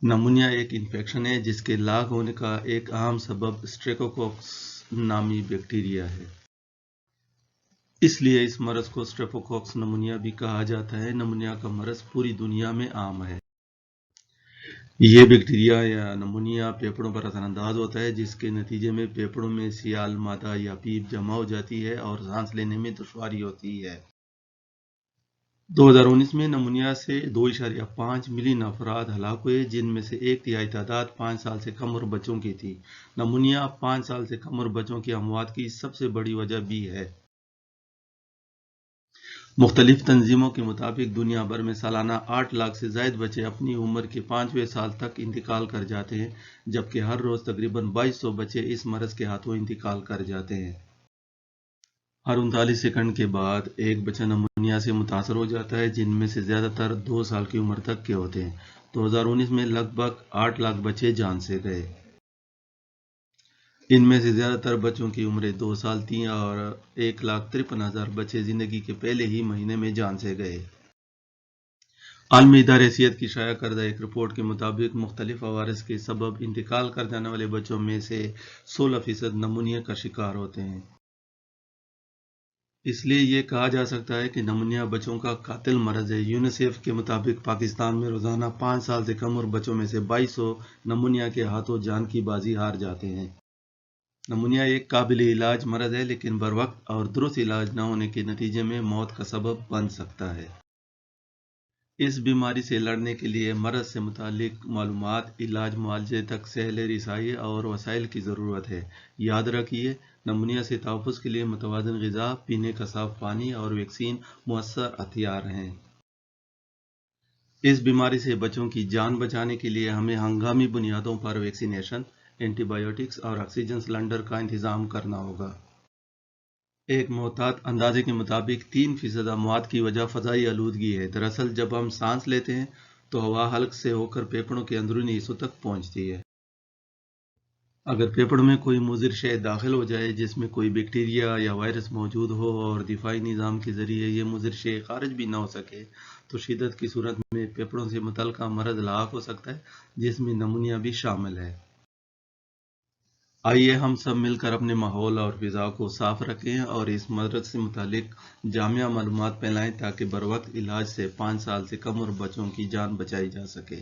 Pneumonia ایک infection ہے جس کے لاگ ہونے کا ایک اہم سبب اسٹریپٹوکوکس نامی بیکٹیریا ہے۔ اس لیے اس مرض کو اسٹریپٹوکوکس نمونیا بھی کہا جاتا ہے۔ نمونیا کا مرض پوری دنیا میں عام ہے۔ یہ بیکٹیریا یا نمونیا پھیپھڑوں پر اثر انداز ہوتا ہے، جس کے نتیجے میں پھیپھڑوں میں سیال مادہ یا پیپ جمع ہو جاتی ہے اور سانس لینے میں دشواری ہوتی ہے۔ 2019 میں نمونیا سے 2.5 ملین افراد ہلاک ہوئے، جن میں سے ایک تہائی تعداد 5 سال سے کم عمر بچوں کی تھی۔ نمونیا 5 سال سے کم عمر بچوں کی اموات کی سب سے بڑی وجہ بھی ہے۔ مختلف تنظیموں کے مطابق دنیا بھر میں سالانہ 8 لاکھ سے زائد بچے اپنی عمر کے 5ویں سال تک انتقال کر جاتے ہیں، جبکہ ہر روز تقریباً 2200 بچے اس مرض کے ہاتھوں انتقال کر جاتے ہیں۔ ہر 39 سیکنڈ کے بعد ایک بچہ نمونیا سے متاثر ہو جاتا ہے، جن میں سے زیادہ تر 2 سال کی عمر تک کے ہوتے ہیں۔ 2019 میں لگ بھگ 8 لاکھ بچے جان سے گئے۔ ان میں سے زیادہ تر بچوں کی عمریں 2 سال تھیں اور 1,53,000 بچے زندگی کے پہلے ہی مہینے میں جان سے گئے۔ عالمی ادارہ صحت کی شائع کردہ ایک رپورٹ کے مطابق مختلف عوارض کے سبب انتقال کر جانے والے بچوں میں سے 16% نمونیا کا شکار ہوتے ہیں۔ اس لیے یہ کہا جا سکتا ہے کہ نمونیا بچوں کا قاتل مرض ہے۔ یونیسیف کے مطابق پاکستان میں روزانہ 5 سال سے کم عمر بچوں میں سے 2200 نمونیا کے ہاتھوں جان کی بازی ہار جاتے ہیں۔ نمونیا ایک قابل علاج مرض ہے، لیکن بروقت اور درست علاج نہ ہونے کے نتیجے میں موت کا سبب بن سکتا ہے۔ اس بیماری سے لڑنے کے لیے مرض سے متعلق معلومات، علاج، معالجے تک سہل رسائی اور وسائل کی ضرورت ہے۔ یاد رکھیے، نمونیا سے تحفظ کے لیے متوازن غذا، پینے کا صاف پانی اور ویکسین مؤثر ہتھیار ہیں۔ اس بیماری سے بچوں کی جان بچانے کے لیے ہمیں ہنگامی بنیادوں پر ویکسینیشن، اینٹی بائیوٹکس اور آکسیجن سلنڈر کا انتظام کرنا ہوگا۔ ایک محتاط اندازے کے مطابق 3% اموات کی وجہ فضائی آلودگی ہے۔ دراصل جب ہم سانس لیتے ہیں تو ہوا حلق سے ہو کر پھیپھڑوں کے اندرونی حصوں تک پہنچتی ہے۔ اگر پھیپھڑوں میں کوئی مضر شے داخل ہو جائے، جس میں کوئی بیکٹیریا یا وائرس موجود ہو اور دفاعی نظام کے ذریعے یہ مضر شے خارج بھی نہ ہو سکے، تو شدت کی صورت میں پھیپھڑوں سے متعلقہ مرض لاحق ہو سکتا ہے، جس میں نمونیا بھی شامل ہے۔ آئیے ہم سب مل کر اپنے ماحول اور فضا کو صاف رکھیں اور اس مرض سے متعلق جامع معلومات پھیلائیں تاکہ بروقت علاج سے 5 سال سے کم عمر بچوں کی جان بچائی جا سکے۔